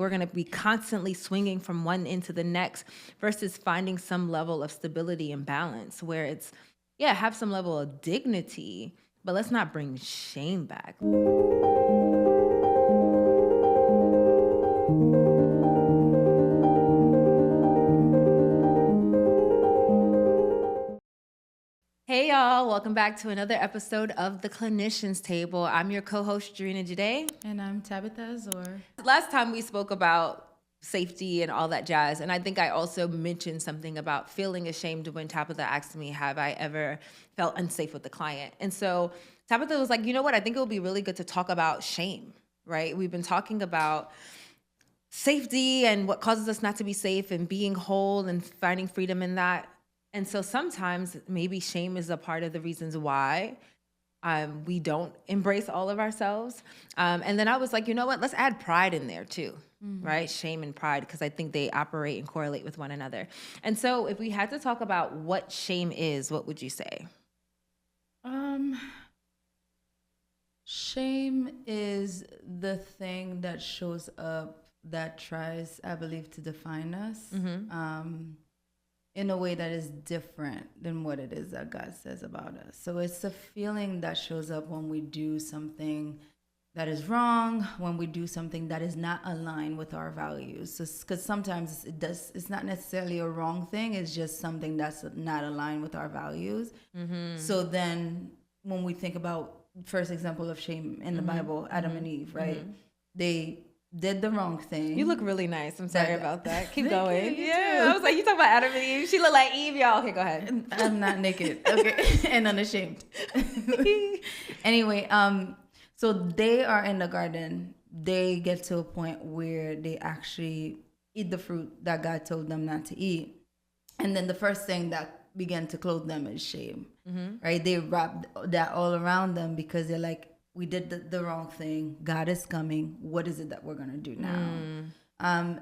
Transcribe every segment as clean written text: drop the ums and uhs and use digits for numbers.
we're going to be constantly swinging from one end to the next versus finding some level of stability and balance where it's, have some level of dignity, but let's not bring shame back. Hey y'all, welcome back to another episode of The Clinician's Table. I'm your co-host, Gerina today. And I'm Tabitha Azor. Last time we spoke about safety and all that jazz, and I think I also mentioned something about feeling ashamed when Tabitha asked me, have I ever felt unsafe with the client? And so Tabitha was like, you know what, I think it would be really good to talk about shame, right? We've been talking about safety and what causes us not to be safe and being whole and finding freedom in that. And so sometimes maybe shame is a part of the reasons why we don't embrace all of ourselves. And then I was like, you know what, let's add pride in there too, right? Shame and pride, because I think they operate and correlate with one another. And so if we had to talk about what shame is, what would you say? Shame is the thing that shows up that tries, I believe, to define us. In a way that is different than what it is that God says about us. So it's a feeling that shows up when we do something that is wrong, when we do something that is not aligned with our values. Because sometimes it's not necessarily a wrong thing, it's just something that's not aligned with our values. So then when we think about first example of shame in the Bible, Adam and Eve, right? They did the wrong thing. You look really nice. I'm sorry about that. Keep Thank going. you, Yeah, too. I was like, you talking about Adam and Eve? She look like Eve, y'all. Okay, go ahead. I'm not naked, okay, and unashamed. Anyway, so they are in the garden. They get to a point where they actually eat the fruit that God told them not to eat, and then the first thing that began to clothe them is shame, right? They wrapped that all around them because they're like, we did the wrong thing. God is coming. What is it that we're going to do now?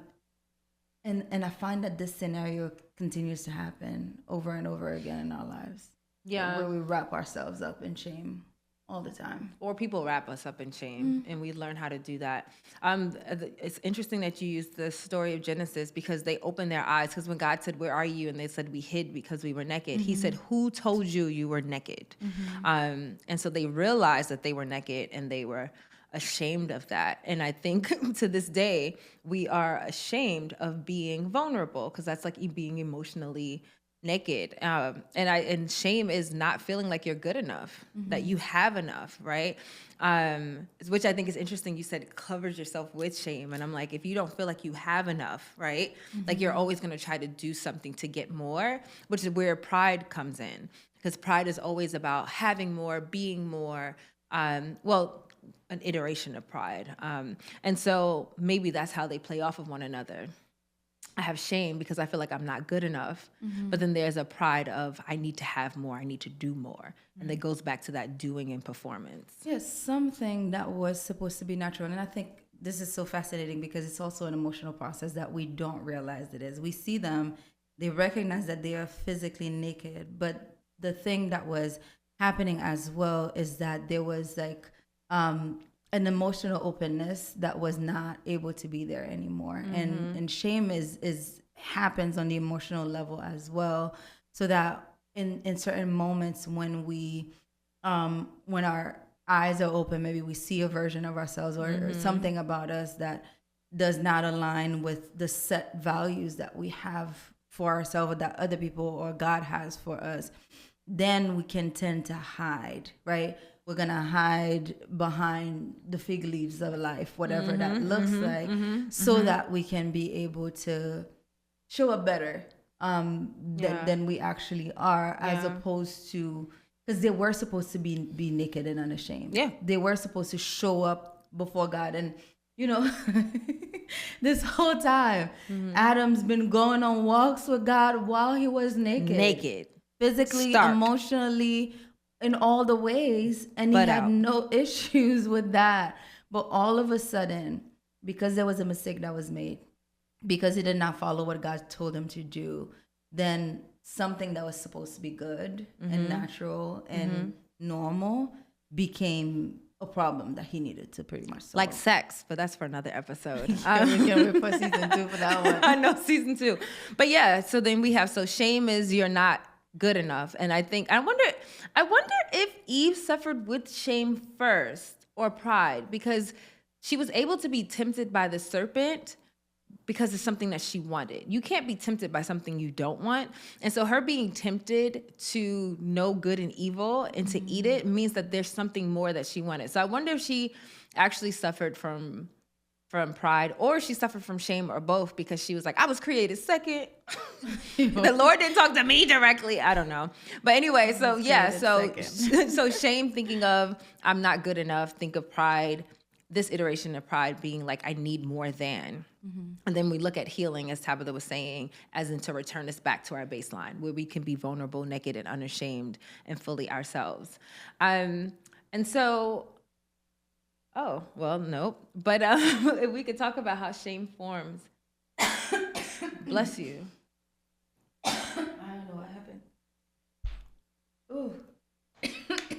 And I find that this scenario continues to happen over and over again in our lives. Yeah. Where we wrap ourselves up in shame all the time. Or people wrap us up in shame, and we learn how to do that. It's interesting that you used the story of Genesis because they opened their eyes. Because when God said, "Where are you?" and they said, "We hid because we were naked," He said, "Who told you you were naked?" And so they realized that they were naked, and they were ashamed of that. And I think to this day, we are ashamed of being vulnerable because that's like being emotionally naked. And shame is not feeling like you're good enough, that you have enough, right? Which I think is interesting. You said it covers yourself with shame. And I'm like, if you don't feel like you have enough, right? Like you're always going to try to do something to get more, which is where pride comes in. Because pride is always about having more, being more, an iteration of pride. And so maybe that's how they play off of one another. I have shame because I feel like I'm not good enough. But then there's a pride of I need to have more, I need to do more. And that goes back to that doing and performance. Yes, something that was supposed to be natural. And I think this is so fascinating because it's also an emotional process that we don't realize it is. We see them, they recognize that they are physically naked. But the thing that was happening as well is that there was like an emotional openness that was not able to be there anymore. And shame is happens on the emotional level as well. So that in certain moments when we when our eyes are open, maybe we see a version of ourselves or something about us that does not align with the set values that we have for ourselves or that other people or God has for us, then we can tend to hide, right? We're going to hide behind the fig leaves of life, whatever that looks like, so that we can be able to show up better than we actually are, as opposed to, because they were supposed to be naked and unashamed. Yeah. They were supposed to show up before God. And, you know, this whole time, Adam's been going on walks with God while he was naked. Physically, Stark. emotionally, in all the ways, and he had no issues with that. But all of a sudden, because there was a mistake that was made, because he did not follow what God told him to do, then something that was supposed to be good and natural and normal became a problem that he needed to pretty much solve. Like sex, but that's for another episode. We can wait for season 2 for that one. I know, season 2. But yeah, so then we have, so shame is you're not good enough. And I wonder if Eve suffered with shame first or pride, because she was able to be tempted by the serpent because it's something that she wanted. You can't be tempted by something you don't want. And so her being tempted to know good and evil and to eat it means that there's something more that she wanted. So I wonder if she actually suffered from pride, or she suffered from shame, or both, because she was like, I was created second. The Lord didn't talk to me directly. I don't know. But anyway, so yeah, so shame, thinking of I'm not good enough, think of pride, this iteration of pride being like, I need more than. And then we look at healing, as Tabitha was saying, as in to return us back to our baseline, where we can be vulnerable, naked, and unashamed, and fully ourselves. And so, oh, well, nope. But if we could talk about how shame forms. Bless you. I don't know what happened.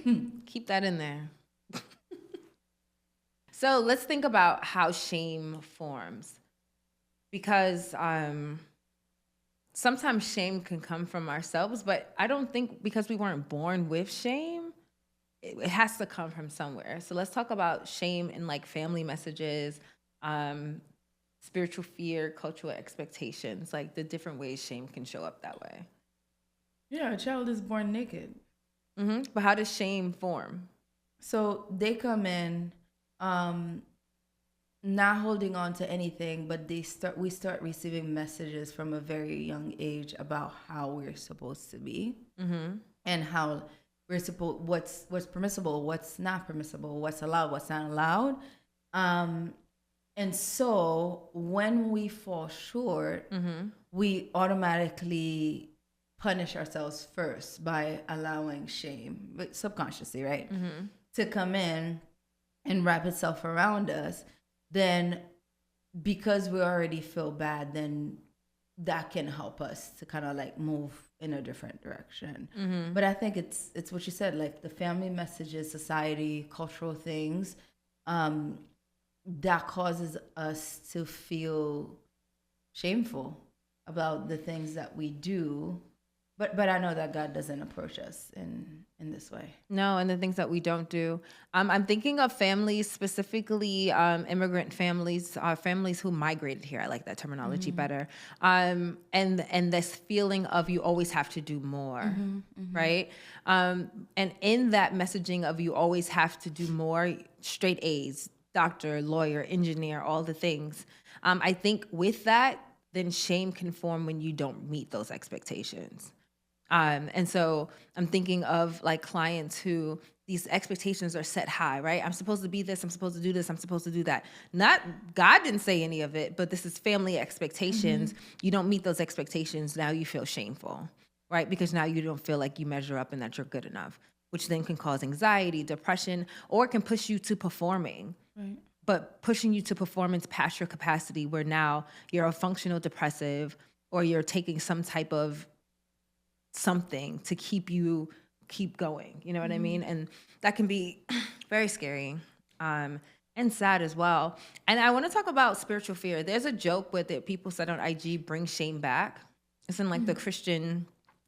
Ooh. Keep that in there. So let's think about how shame forms. Because sometimes shame can come from ourselves, but I don't think because we weren't born with shame, it has to come from somewhere. So let's talk about shame in like family messages, spiritual fear, cultural expectations, like the different ways shame can show up that way. Yeah, a child is born naked. But how does shame form? So they come in not holding on to anything, but we start receiving messages from a very young age about how we're supposed to be, and how we're supposed, what's permissible, what's not permissible, what's allowed, what's not allowed. And so when we fall short, we automatically punish ourselves first by allowing shame, but subconsciously, right, to come in and wrap itself around us. Then because we already feel bad, then that can help us to kind of like move in a different direction. But I think it's what you said, like the family messages, society, cultural things, that causes us to feel shameful about the things that we do. But I know that God doesn't approach us in this way. No, and the things that we don't do. I'm thinking of families, specifically immigrant families, families who migrated here. I like that terminology better. And this feeling of you always have to do more, right? And in that messaging of you always have to do more, straight A's, doctor, lawyer, engineer, all the things. I think with that, then shame can form when you don't meet those expectations. And so I'm thinking of like clients who these expectations are set high, right? I'm supposed to be this, I'm supposed to do this, I'm supposed to do that. Not, God didn't say any of it, but this is family expectations. You don't meet those expectations, now you feel shameful, right? Because now you don't feel like you measure up and that you're good enough, which then can cause anxiety, depression, or it can push you to performing. Right. But pushing you to performance past your capacity, where now you're a functional depressive, or you're taking some type of something to keep going, you know what I mean? And that can be very scary and sad as well. And I want to talk about spiritual fear. There's a joke with it, people said on IG, bring shame back. It's in like the Christian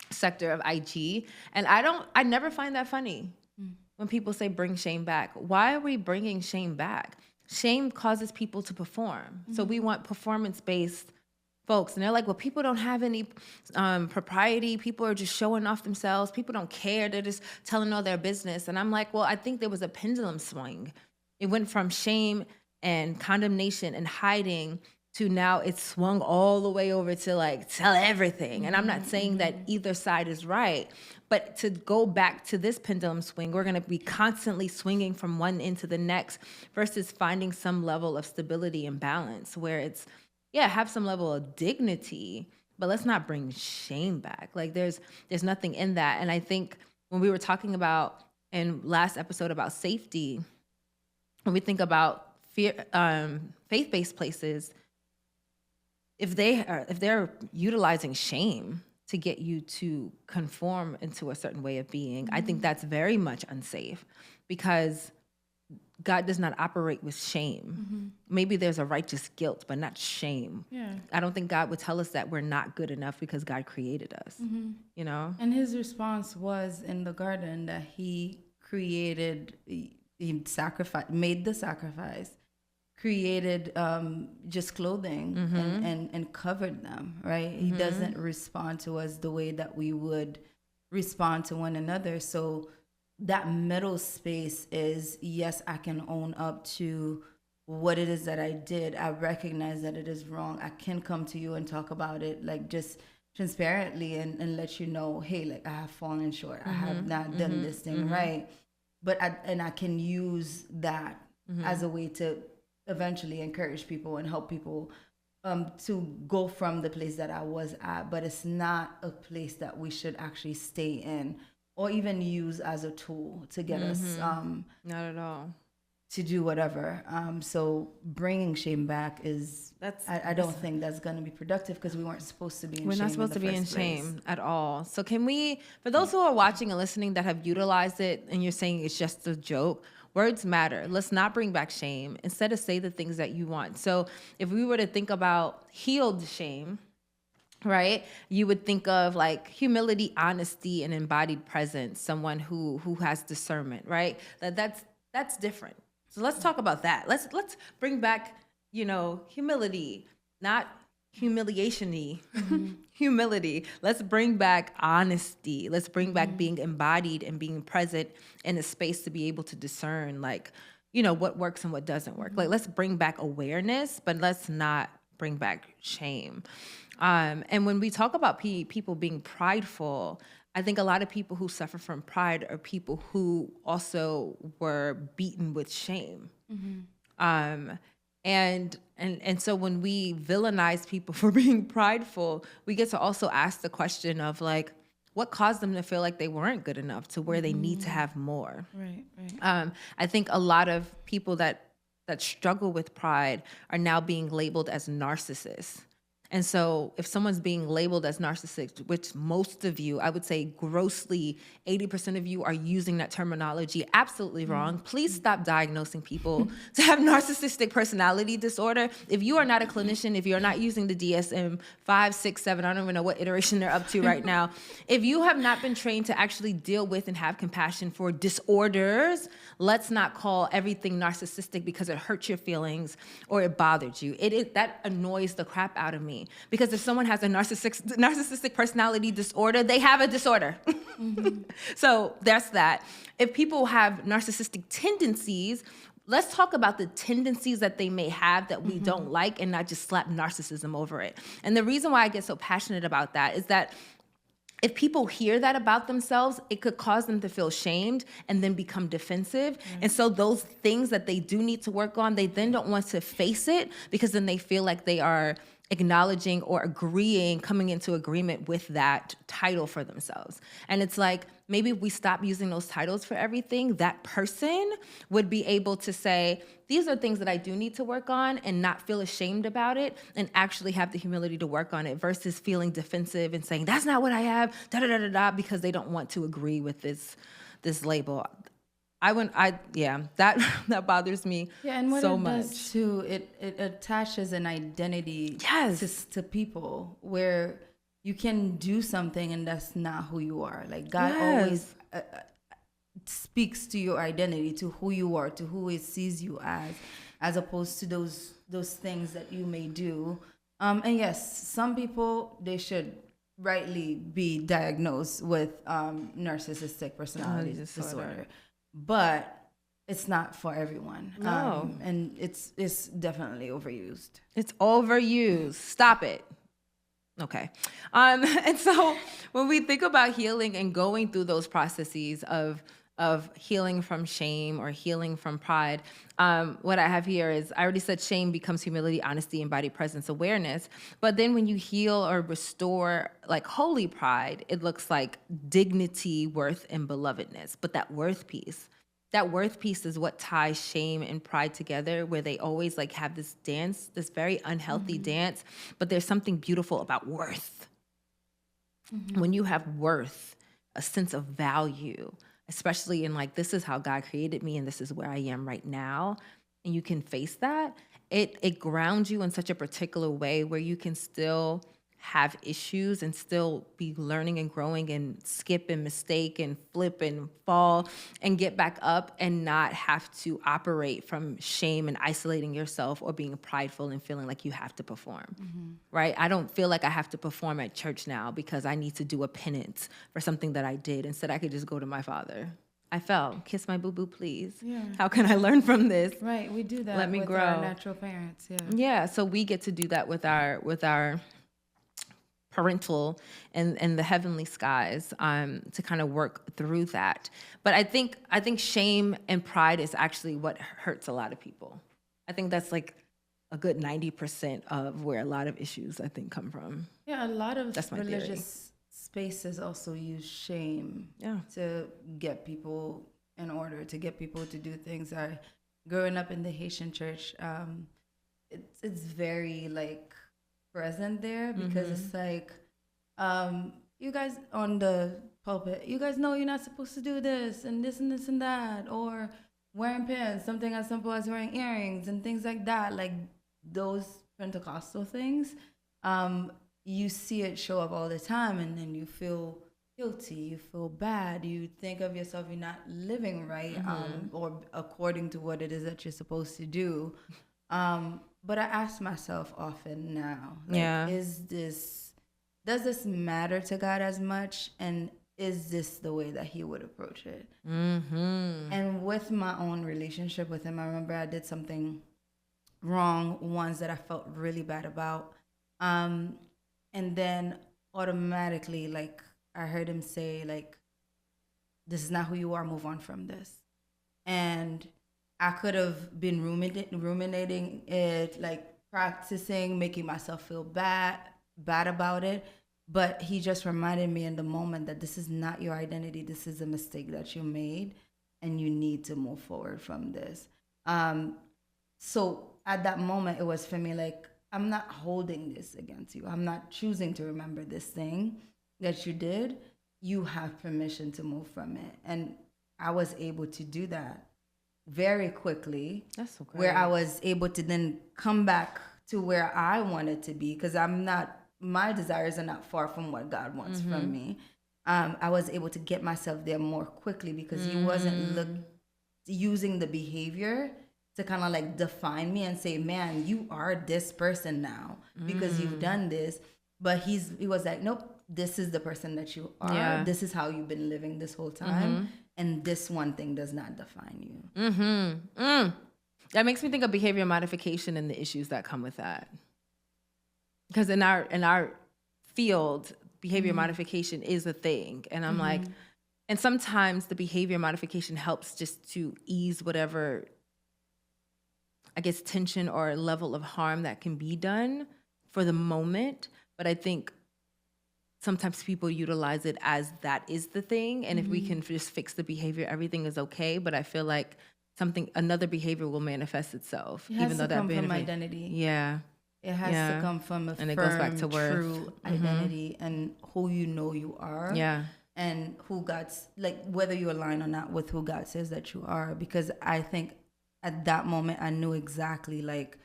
sector of IG, and I never find that funny when people say bring shame back. Why are we bringing shame back? Shame causes people to perform, so we want performance-based folks. And they're like, well, people don't have any propriety. People are just showing off themselves. People don't care. They're just telling all their business. And I'm like, well, I think there was a pendulum swing. It went from shame and condemnation and hiding to now it's swung all the way over to like, tell everything. And I'm not saying that either side is right, but to go back to this pendulum swing, we're going to be constantly swinging from one end to the next versus finding some level of stability and balance where it's, yeah, have some level of dignity, but let's not bring shame back. Like there's nothing in that. And I think when we were talking about in last episode about safety, when we think about fear, faith-based places, if they're utilizing shame to get you to conform into a certain way of being, I think that's very much unsafe, because God does not operate with shame. Maybe there's a righteous guilt, but not shame. Yeah. I don't think God would tell us that we're not good enough because God created us, you know? And his response was in the garden that he created, he made the sacrifice, created just clothing and covered them, right? He doesn't respond to us the way that we would respond to one another. So that middle space is, yes, I can own up to what it is that I did. I recognize that it is wrong. I can come to you and talk about it, like just transparently and let you know, hey, like I have fallen short. I have not done this thing right. But I can use that as a way to eventually encourage people and help people to go from the place that I was at. But it's not a place that we should actually stay in or even use as a tool to get us not at all to do whatever. So bringing shame back is, I don't think that's going to be productive because we weren't supposed to be in shame. We're not supposed to be in shame at all. So can we, for those who are watching and listening that have utilized it and you're saying it's just a joke, words matter. Let's not bring back shame. Instead of say the things that you want. So if we were to think about healed shame, right, you would think of like humility, honesty, and embodied presence, someone who has discernment, right? That's different. So let's talk about that. Let's bring back, humility, not humiliation-y, humility. Let's bring back honesty. Let's bring back being embodied and being present in a space to be able to discern, like, what works and what doesn't work. Like, let's bring back awareness, but let's not bring back shame. And when we talk about people being prideful, I think a lot of people who suffer from pride are people who also were beaten with shame. And so when we villainize people for being prideful, we get to also ask the question of like, what caused them to feel like they weren't good enough to where they need to have more? Right. I think a lot of people that struggle with pride are now being labeled as narcissists. And so if someone's being labeled as narcissistic, which most of you, I would say grossly 80% of you are using that terminology absolutely wrong. Please stop diagnosing people to have narcissistic personality disorder. If you are not a clinician, if you're not using the DSM 5, 6, 7, I don't even know what iteration they're up to right now. If you have not been trained to actually deal with and have compassion for disorders, let's not call everything narcissistic because it hurts your feelings or it bothered you. That annoys the crap out of me. Because if someone has a narcissistic personality disorder, they have a disorder. So that's that. If people have narcissistic tendencies, let's talk about the tendencies that they may have that we don't like and not just slap narcissism over it. And the reason why I get so passionate about that is that if people hear that about themselves, it could cause them to feel shamed and then become defensive. And so those things that they do need to work on, they then don't want to face it because then they feel like they are acknowledging or coming into agreement with that title for themselves. And it's like, maybe if we stop using those titles for everything, that person would be able to say, these are things that I do need to work on and not feel ashamed about it and actually have the humility to work on it versus feeling defensive and saying, that's not what I have, because they don't want to agree with this label. That bothers me so much. Yeah, and what it does too, it attaches an identity to people where you can do something and that's not who you are. Like God always speaks to your identity, to who you are, to who He sees you as opposed to those things that you may do. And yes, some people, they should rightly be diagnosed with narcissistic personality disorder. But it's not for everyone. No. And it's definitely overused. It's overused. Stop it. Okay. And so when we think about healing and going through those processes of healing from shame or healing from pride, what I have here is, I already said shame becomes humility, honesty, embodied presence, awareness. But then when you heal or restore like holy pride, it looks like dignity, worth, and belovedness. But that worth piece is what ties shame and pride together, where they always like have this dance, this very unhealthy dance. But there's something beautiful about worth. When you have worth, a sense of value, especially in like, this is how God created me and this is where I am right now, and you can face that, it grounds you in such a particular way where you can still have issues and still be learning and growing and skip and mistake and flip and fall and get back up and not have to operate from shame and isolating yourself or being prideful and feeling like you have to perform, right? I don't feel like I have to perform at church now because I need to do a penance for something that I did. Instead, I could just go to my Father. I fell. Kiss my boo-boo, please. Yeah. How can I learn from this? Right, we do that. Let me with grow. Our natural parents. Yeah. Yeah, so we get to do that with our parental and the heavenly skies, to kind of work through that. But I think shame and pride is actually what hurts a lot of people. I think that's like a good 90% of where a lot of issues I think come from. Yeah, a lot of That's my religious spaces also use shame to get people in order, to get people to do things. Growing up in the Haitian church, it's very like present there because it's like, you guys on the pulpit, you guys know you're not supposed to do this and this and this and that, or wearing pants, something as simple as wearing earrings and things like that, like those Pentecostal things. You see it show up all the time, and then you feel guilty, you feel bad, you think of yourself, you're not living right, or according to what it is that you're supposed to do. But I ask myself often now, like, does this matter to God as much? And is this the way that he would approach it? And with my own relationship with him, I remember I did something wrong once that I felt really bad about. And then automatically, like, I heard him say, like, this is not who you are, move on from this. And I could have been ruminating it, like practicing, making myself feel bad about it. But he just reminded me in the moment that this is not your identity. This is a mistake that you made, and you need to move forward from this. So at that moment, it was for me like, I'm not holding this against you. I'm not choosing to remember this thing that you did. You have permission to move from it. And I was able to do that very quickly. That's so great. Where I was able to then come back to where I wanted to be, because my desires are not far from what God wants from me. I was able to get myself there more quickly because he wasn't using the behavior to kind of like define me and say, man, you are this person now because you've done this. But he was like, nope, this is the person that you are. Yeah. This is how you've been living this whole time. And this one thing does not define you. That makes me think of behavior modification and the issues that come with that. Because in our field, behavior modification is a thing. And I'm like, and sometimes the behavior modification helps just to ease whatever, I guess, tension or level of harm that can be done for the moment. But I think sometimes people utilize it as that is the thing. And if we can just fix the behavior, everything is okay. But I feel like another behavior will manifest itself. It has even though to come from identity. Yeah. It has to come from a firm, goes back to true identity and who you know you are. Yeah. And who God's, like, whether you align or not with who God says that you are. Because I think at that moment, I knew exactly, like,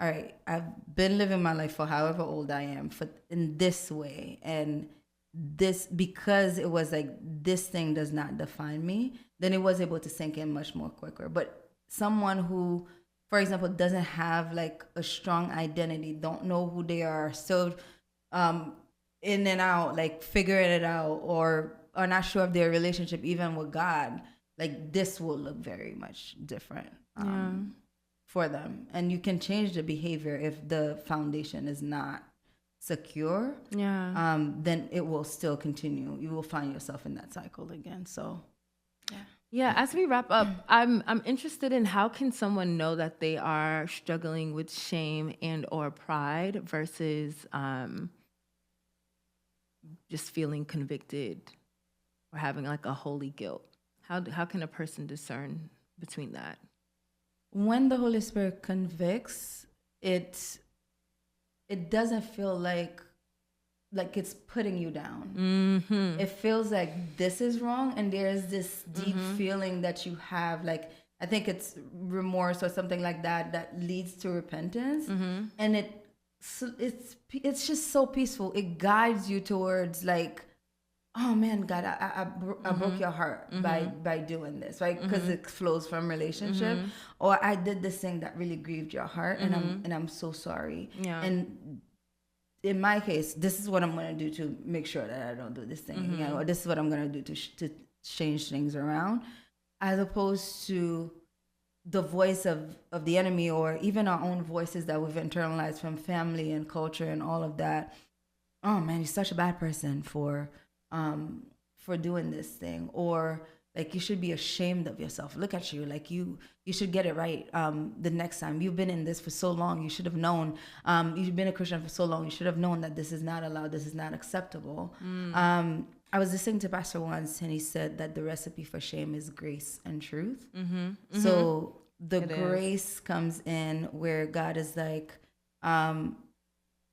all right, I've been living my life for however old I am in this way. And this, because it was like, this thing does not define me, then it was able to sink in much more quicker. But someone who, for example, doesn't have like a strong identity, don't know who they are, so in and out, like figuring it out, or are not sure of their relationship even with God, like this will look very much different for them. And you can change the behavior if the foundation is not secure. Yeah. Then it will still continue. You will find yourself in that cycle again. So, yeah. Yeah, as we wrap up, I'm interested in how can someone know that they are struggling with shame and or pride versus just feeling convicted or having like a holy guilt. How can a person discern between that? When the Holy Spirit convicts, it doesn't feel like like it's putting you down. It feels like this is wrong, and there's this deep feeling that you have, like I think it's remorse or something like that that leads to repentance, and it's just so peaceful. It guides you towards like, oh man, God, I broke your heart by doing this, right? Because it flows from relationship, or I did this thing that really grieved your heart, and I'm so sorry. Yeah. And in my case, this is what I'm gonna do to make sure that I don't do this thing again, or this is what I'm gonna do to change things around, as opposed to the voice of the enemy, or even our own voices that we've internalized from family and culture and all of that. Oh man, you're such a bad person for doing this thing, or like you should be ashamed of yourself. Look at you, like you should get it right the next time. You've been in this for so long, you should have known. You've been a Christian for so long, you should have known that this is not allowed, this is not acceptable. I was listening to Pastor once, and he said that the recipe for shame is grace and truth. So the grace comes in where God is like,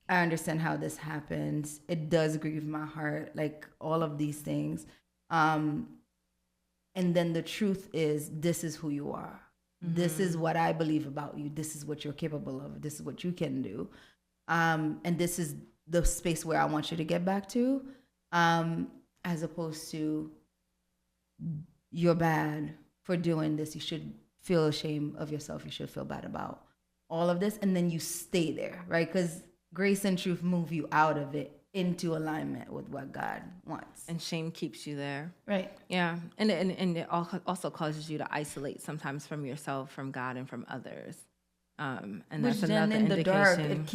I understand how this happens. It does grieve my heart, like all of these things. And then the truth is, this is who you are. This is what I believe about you. This is what you're capable of. This is what you can do. And this is the space where I want you to get back to, as opposed to, you're bad for doing this. You should feel ashamed of yourself. You should feel bad about all of this. And then you stay there, right? Because grace and truth move you out of it into alignment with what God wants. And shame keeps you there. Right. Yeah. And it also causes you to isolate sometimes from yourself, from God, and from others. And Which that's another then in indication. the dark, it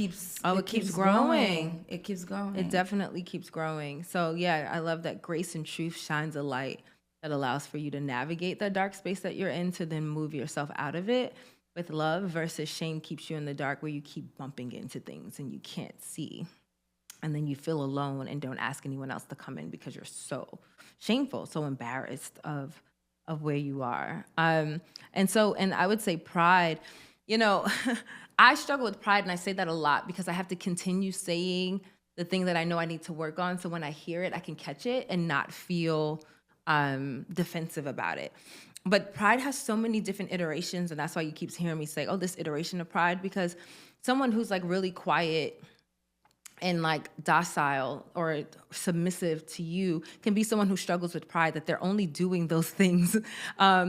keeps growing. It keeps growing. It definitely keeps growing. So yeah, I love that grace and truth shines a light that allows for you to navigate that dark space that you're in, to then move yourself out of it with love, versus shame keeps you in the dark, where you keep bumping into things and you can't see. And then you feel alone and don't ask anyone else to come in because you're so shameful, so embarrassed of where you are. And I would say pride, I struggle with pride, and I say that a lot because I have to continue saying the thing that I know I need to work on. So when I hear it, I can catch it and not feel defensive about it. But pride has so many different iterations, and that's why you keep hearing me say, oh, this iteration of pride, because someone who's like really quiet and like docile or submissive to you can be someone who struggles with pride, that they're only doing those things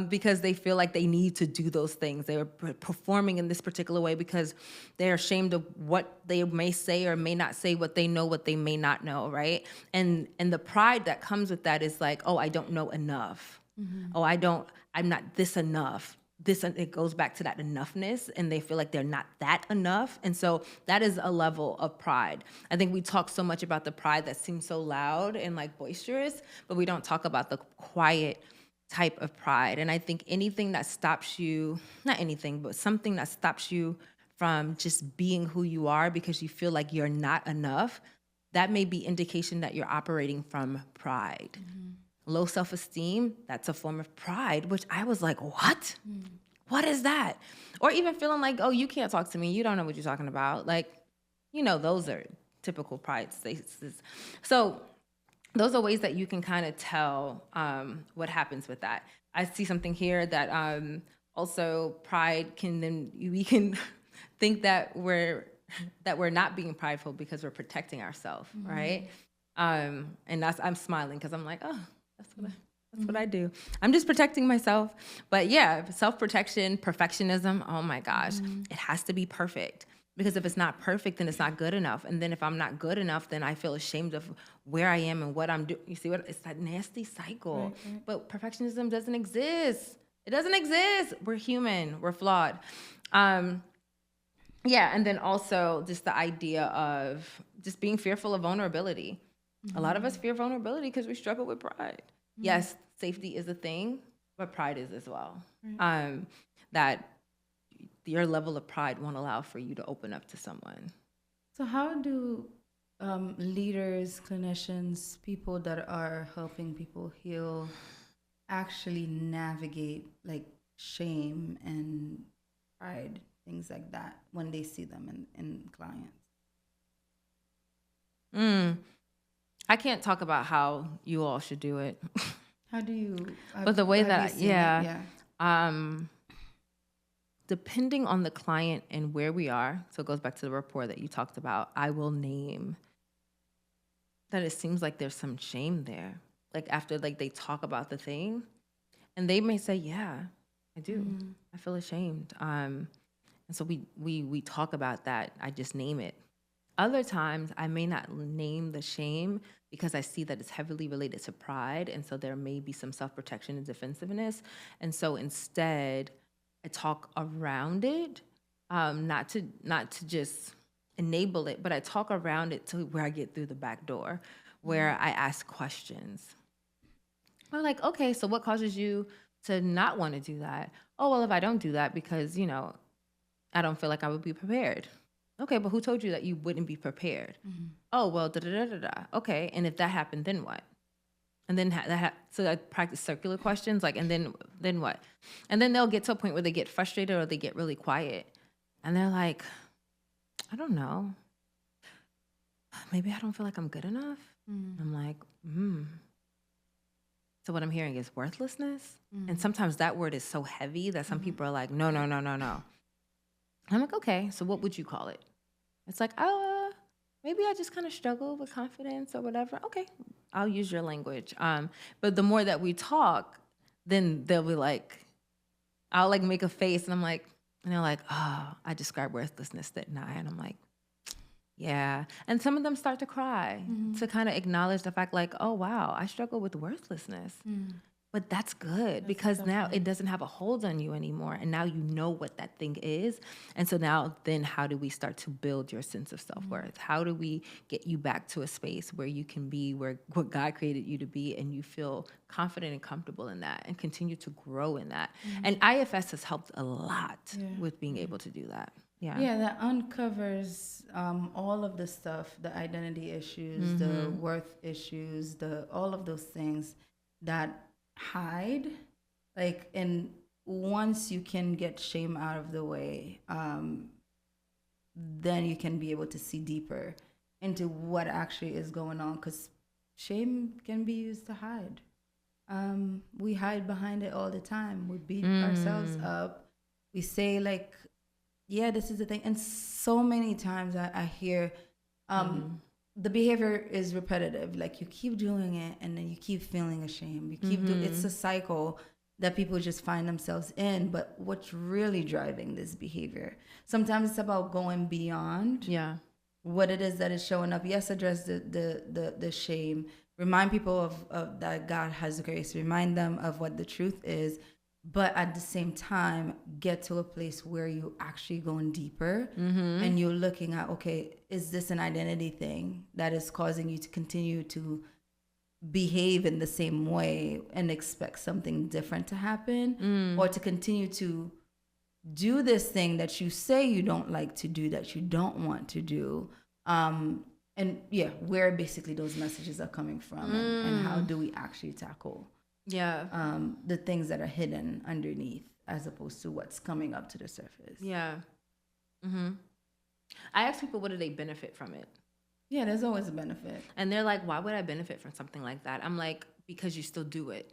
because they feel like they need to do those things. They're performing in this particular way because they're ashamed of what they may say or may not say, what they know, what they may not know, right? And the pride that comes with that is like, oh, I don't know enough. Oh, I'm not this enough. It goes back to that enoughness, and they feel like they're not that enough. And so that is a level of pride. I think we talk so much about the pride that seems so loud and like boisterous, but we don't talk about the quiet type of pride. And I think anything that stops you, not anything, but something that stops you from just being who you are because you feel like you're not enough, that may be indication that you're operating from pride. Low self-esteem, that's a form of pride, which I was like, what? What is that? Or even feeling like, oh, you can't talk to me. You don't know what you're talking about. Like, those are typical pride spaces. So those are ways that you can kind of tell what happens with that. I see something here that also pride we can think that we're not being prideful because we're protecting ourselves, right? And I'm smiling because I'm like, oh, that's what I do. I'm just protecting myself. But yeah, self-protection, perfectionism, oh my gosh, it has to be perfect. Because if it's not perfect, then it's not good enough. And then if I'm not good enough, then I feel ashamed of where I am and what I'm doing. You see it's that nasty cycle. Right. But perfectionism doesn't exist. It doesn't exist. We're human. We're flawed. And then also just the idea of just being fearful of vulnerability. A lot of us fear vulnerability because we struggle with pride. Yes, safety is a thing, but pride is as well. That your level of pride won't allow for you to open up to someone. So how do leaders, clinicians, people that are helping people heal actually navigate like shame and pride, things like that, when they see them in clients? I can't talk about how you all should do it. How do you? But the way have that, you seen it? yeah. Depending on the client and where we are, so it goes back to the rapport that you talked about, I will name that it seems like there's some shame there. Like after like they talk about the thing, and they may say, yeah, I do. I feel ashamed. And so we talk about that. I just name it. Other times I may not name the shame because I see that it's heavily related to pride. And so there may be some self-protection and defensiveness. And so instead I talk around it, not to just enable it, but I talk around it to where I get through the back door, where I ask questions. I'm like, okay, so what causes you to not want to do that? Oh, well, if I don't do that because, I don't feel like I would be prepared. Okay, but who told you that you wouldn't be prepared? Oh, well, da da da da da. Okay, and if that happened, then what? And then so I practice circular questions, like, and then what? And then they'll get to a point where they get frustrated or they get really quiet, and they're like, I don't know. Maybe I don't feel like I'm good enough. I'm like, So what I'm hearing is worthlessness, and sometimes that word is so heavy that some people are like, no, no, no, no, no. I'm like, okay, so what would you call it? It's like, maybe I just kind of struggle with confidence or whatever. Okay, I'll use your language. But the more that we talk, then they'll be like, I'll like make a face and I'm like, and they're like, oh, I describe worthlessness, didn't I? And I'm like, yeah. And some of them start to cry to kind of acknowledge the fact like, oh, wow, I struggle with worthlessness. But that's good because now it doesn't have a hold on you anymore. And now you know what that thing is. And so now then how do we start to build your sense of self-worth? How do we get you back to a space where you can be where what God created you to be and you feel confident and comfortable in that and continue to grow in that? And IFS has helped a lot with being able to do that. Yeah, that uncovers all of the stuff, the identity issues, the worth issues, all of those things that hide, like, and once you can get shame out of the way, then you can be able to see deeper into what actually is going on, because shame can be used to hide. We hide behind it all the time. We beat ourselves up. We say like, yeah, this is the thing. And so many times I hear the behavior is repetitive. Like you keep doing it and then you keep feeling ashamed. You keep doing it's a cycle that people just find themselves in. But what's really driving this behavior? Sometimes it's about going beyond what it is that is showing up. Yes, address the shame. Remind people of that God has grace. Remind them of what the truth is. But at the same time, get to a place where you're actually going deeper and you're looking at, okay, is this an identity thing that is causing you to continue to behave in the same way and expect something different to happen, or to continue to do this thing that you say you don't like to do, that you don't want to do? And yeah, where basically those messages are coming from and how do we actually tackle the things that are hidden underneath as opposed to what's coming up to the surface. I ask people, what do they benefit from it? Yeah, there's always a benefit. And they're like, why would I benefit from something like that? I'm like, because you still do it.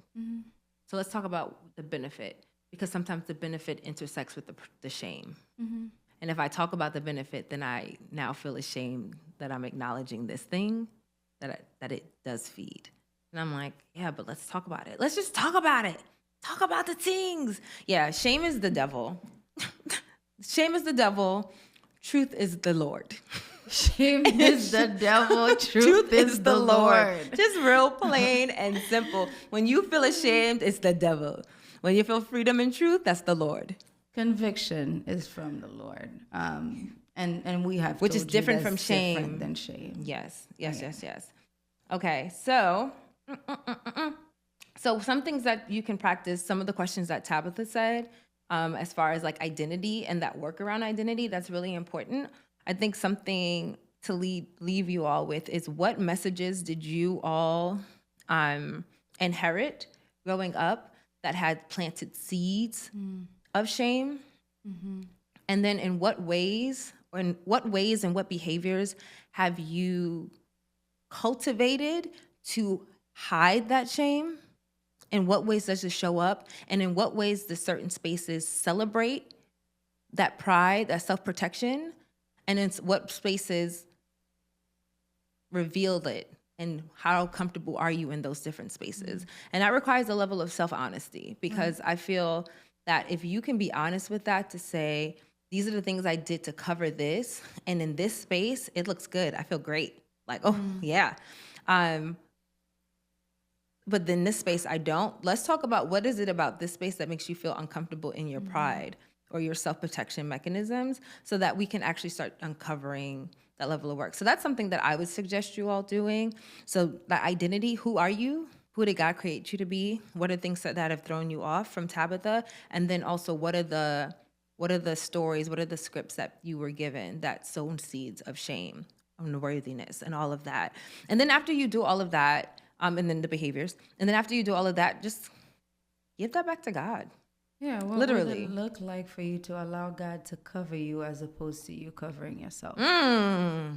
So let's talk about the benefit, because sometimes the benefit intersects with the shame. And if I talk about the benefit, then I now feel ashamed that I'm acknowledging this thing that it does feed. And I'm like, yeah, but let's talk about it. Let's just talk about it. Talk about the things. Yeah, shame is the devil. Shame is the devil. Truth is the Lord. Shame is the devil. Truth is the Lord. Just real plain and simple. When you feel ashamed, it's the devil. When you feel freedom and truth, that's the Lord. Conviction is from the Lord. And we have which is different from shame. Different than shame. Yes. Okay, so some things that you can practice, some of the questions that Tabitha said, as far as like identity and that work around identity, that's really important. I think something to leave you all with is, what messages did you all inherit growing up that had planted seeds of shame? And then in what ways and what behaviors have you cultivated to hide that shame? In what ways does it show up? And in what ways do certain spaces celebrate that pride, that self-protection? And in what spaces reveal it? And how comfortable are you in those different spaces? And that requires a level of self-honesty, because I feel that if you can be honest with that, to say, these are the things I did to cover this, and in this space, it looks good. I feel great. Like, oh, yeah. But then this space, I don't. Let's talk about, what is it about this space that makes you feel uncomfortable in your pride or your self-protection mechanisms, so that we can actually start uncovering that level of work. So that's something that I would suggest you all doing. So that identity, who are you? Who did God create you to be? What are things that have thrown you off from Tabitha? And then also, what are the stories, what are the scripts that you were given that sown seeds of shame, unworthiness, and all of that? And then after you do all of that, and then the behaviors, and then after you do all of that, just give that back to God. Yeah, what literally would it look like for you to allow God to cover you as opposed to you covering yourself? I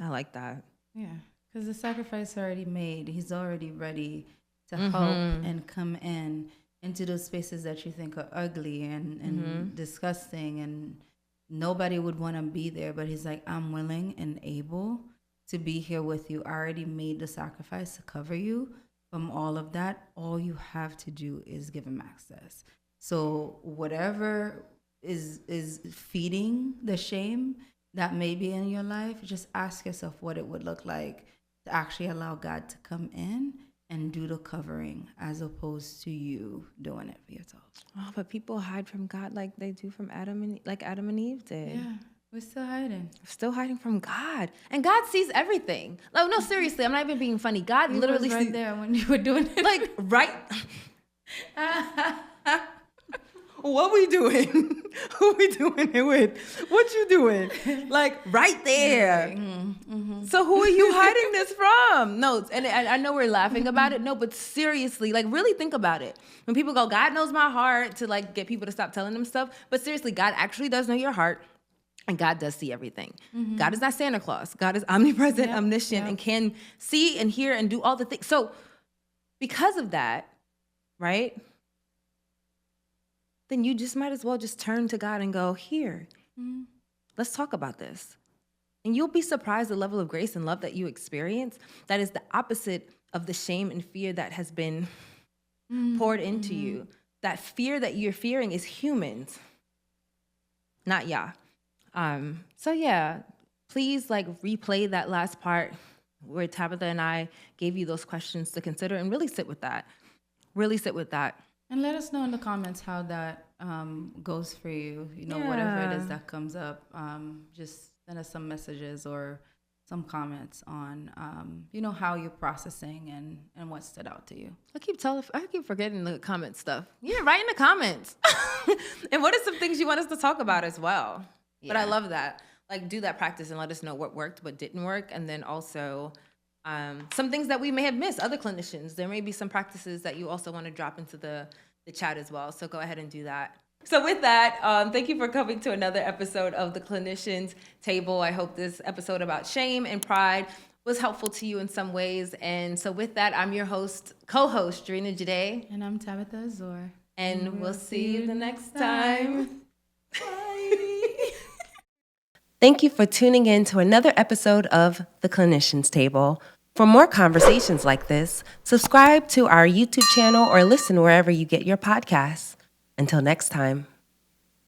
like that. Yeah, because the sacrifice already made. He's already ready to help and come into those spaces that you think are ugly and disgusting, and nobody would want to be there. But he's like, I'm willing and able to be here with you. I already made the sacrifice to cover you from all of that. All you have to do is give him access. So whatever is feeding the shame that may be in your life, just ask yourself what it would look like to actually allow God to come in and do the covering, as opposed to you doing it for yourself. Oh, but people hide from God like they do from Adam and Eve did. Yeah, we're still hiding. Still hiding from God. And God sees everything. Like, no, seriously, I'm not even being funny. God literally was right there when you were doing it. Like, right. What we doing? Who we doing it with? What you doing? Like, right there. So who are you hiding this from? No, and I know we're laughing about it. No, but seriously, like, really think about it. When people go, God knows my heart, to like get people to stop telling them stuff. But seriously, God actually does know your heart. And God does see everything. God is not Santa Claus. God is omnipresent, omniscient, and can see and hear and do all the things. So because of that, right, then you just might as well just turn to God and go, here, let's talk about this. And you'll be surprised the level of grace and love that you experience that is the opposite of the shame and fear that has been poured into you. That fear that you're fearing is humans, not Yah. So yeah, please like replay that last part where Tabitha and I gave you those questions to consider, and really sit with that. Really sit with that. And let us know in the comments how that goes for you. You know, whatever it is that comes up, just send us some messages or some comments on, you know, how you're processing and what stood out to you. I keep forgetting the comment stuff. Yeah, write in the comments. And what are some things you want us to talk about as well? Yeah. But I love that. Like, do that practice and let us know what worked, what didn't work. And then also some things that we may have missed, other clinicians. There may be some practices that you also want to drop into the chat as well. So go ahead and do that. So with that, thank you for coming to another episode of the Clinicians Table. I hope this episode about shame and pride was helpful to you in some ways. And so with that, I'm your co-host, Gerina Jade. And I'm Tabitha Azor. And we'll see you the next time. Bye. Thank you for tuning in to another episode of The Clinicians Table. For more conversations like this, subscribe to our YouTube channel or listen wherever you get your podcasts. Until next time.